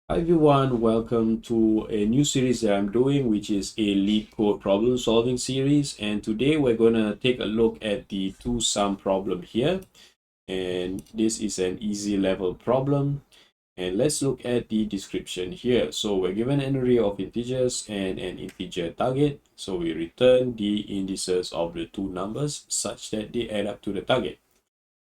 Hi everyone, welcome to a new series that I'm doing, which is a Leetcode problem solving series. And today we're going to take a look at the two-sum problem here. And this is an easy level problem. And let's look at the description here. So we're given an array of integers and an integer target. So we return the indices of the two numbers such that they add up to the target.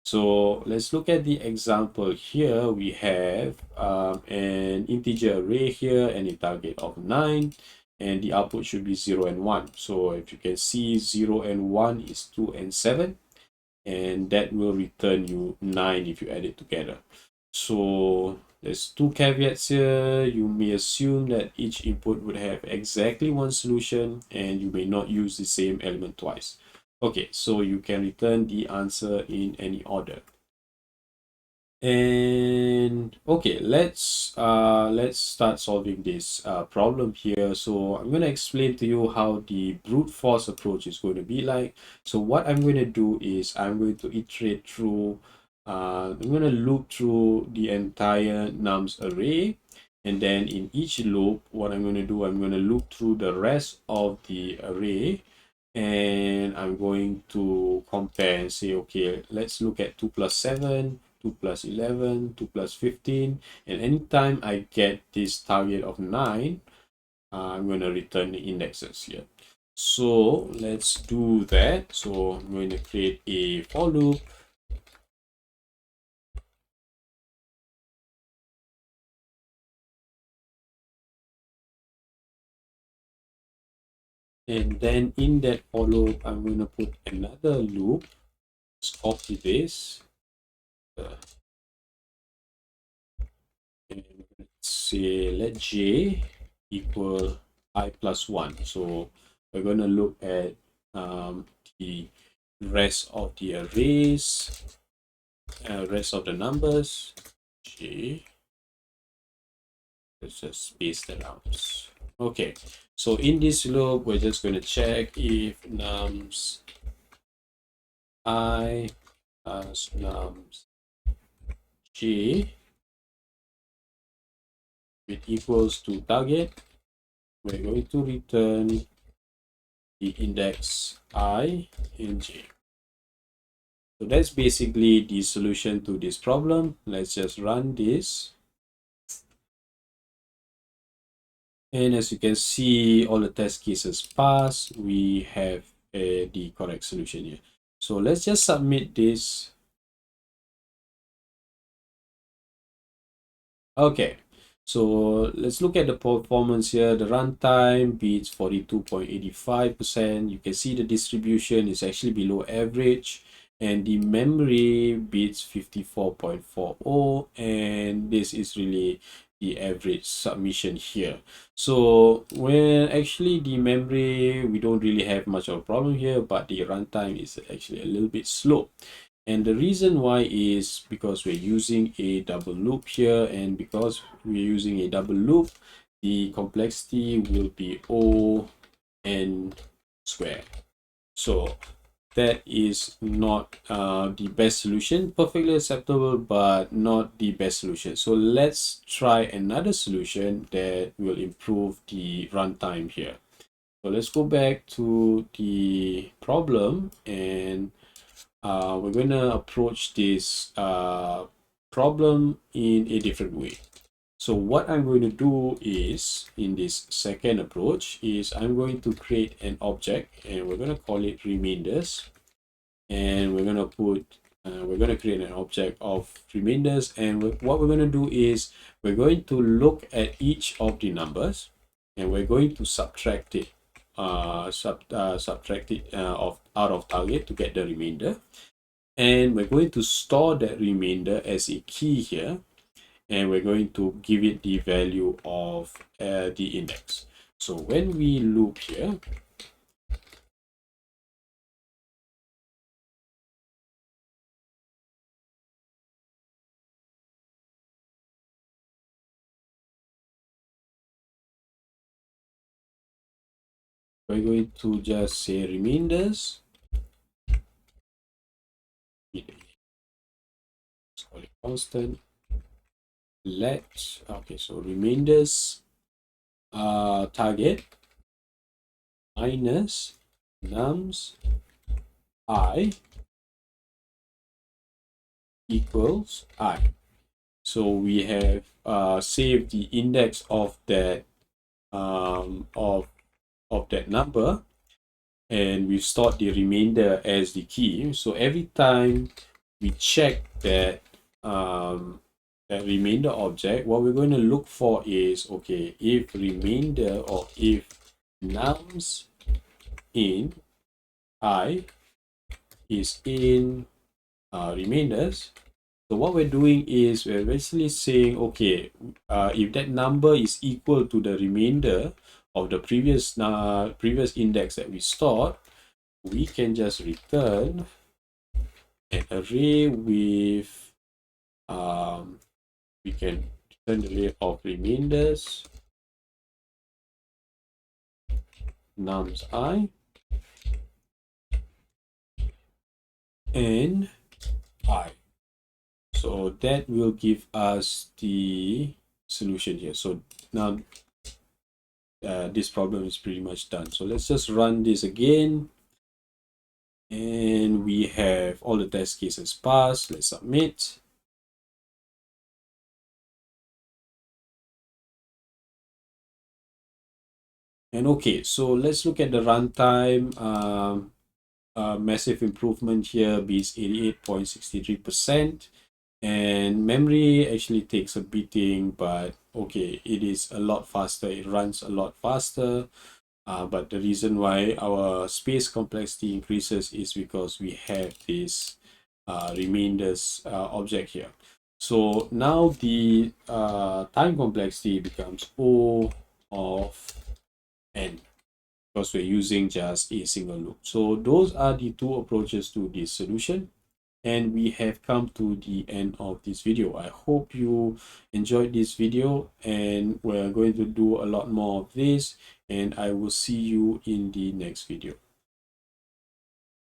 So let's look at the example here. We have an integer array here and a target of 9, and the output should be 0 and 1. So if you can see, 0 and 1 is 2 and 7, and that will return you 9 if you add it together. So there's two caveats here. You may assume that each input would have exactly one solution, and you may not use the same element twice. Okay, so you can return the answer in any order. And okay, let's start solving this problem here. So I'm going to explain to you how the brute force approach is going to be like. So what I'm going to do is I'm going to iterate through I'm going to loop through the entire nums array, and then in each loop what I'm going to do, I'm going to loop through the rest of the array, and I'm going to compare and say, okay, let's look at 2 plus 7, 2 plus 11, 2 plus 15, and anytime I get this target of 9, I'm going to return the indexes here. So let's do that. So I'm going to create a for loop. And then in that for loop, I'm going to put another loop. Let's copy this. And let's say let j equal I plus 1. So we're going to look at the rest of the arrays, rest of the numbers. J, let's just space that out. Okay, so in this loop, we're just going to check if nums I plus nums j it equals to target. We're going to return the index I and j. So that's basically the solution to this problem. Let's just run this. And as you can see, all the test cases pass. We have the correct solution here. So let's just submit this. Okay, so let's look at the performance here. The runtime beats 42.85%. You can see the distribution is actually below average, and the memory beats 54.40, and this is really the average submission here. So when actually the memory, we don't really have much of a problem here, but the runtime is actually a little bit slow. And the reason why is because we're using a double loop here, and because we're using a double loop, the complexity will be O n squared. So that is not the best solution. Perfectly acceptable, but not the best solution. So let's try another solution that will improve the runtime here. So let's go back to the problem, and we're going to approach this problem in a different way. So what I'm going to do is, in this second approach, is I'm going to create an object, and we're going to call it remainders, and we're going to put we're going to create an object of remainders, and what we're going to do is we're going to look at each of the numbers, and we're going to subtract it out of target to get the remainder, and we're going to store that remainder as a key here, and we're going to give it the value of the index. So when we loop here, we're going to just say remainders, let's call it constant, so remainders target minus nums I equals I. So we have saved the index of that of that number, and we've stored the remainder as the key. So every time we check that that remainder object, what we're going to look for is, okay, if remainder or if nums in I is in remainders. So what we're doing is we're basically saying, okay, if that number is equal to the remainder of the previous index that we stored, we can just return an array with we can return the array of remainders nums I and I. So that will give us the solution here. So now this problem is pretty much done. So let's just run this again. And we have all the test cases passed. Let's submit. And okay, so let's look at the runtime. Massive improvement here, beats 88.63%. And memory actually takes a beating, but okay, it is a lot faster. It runs a lot faster. But the reason why our space complexity increases is because we have this remainders object here. So now the time complexity becomes O of n, because we're using just a single loop. So those are the two approaches to this solution. And we have come to the end of this video. I hope you enjoyed this video, and we're going to do a lot more of this, and I will see you in the next video.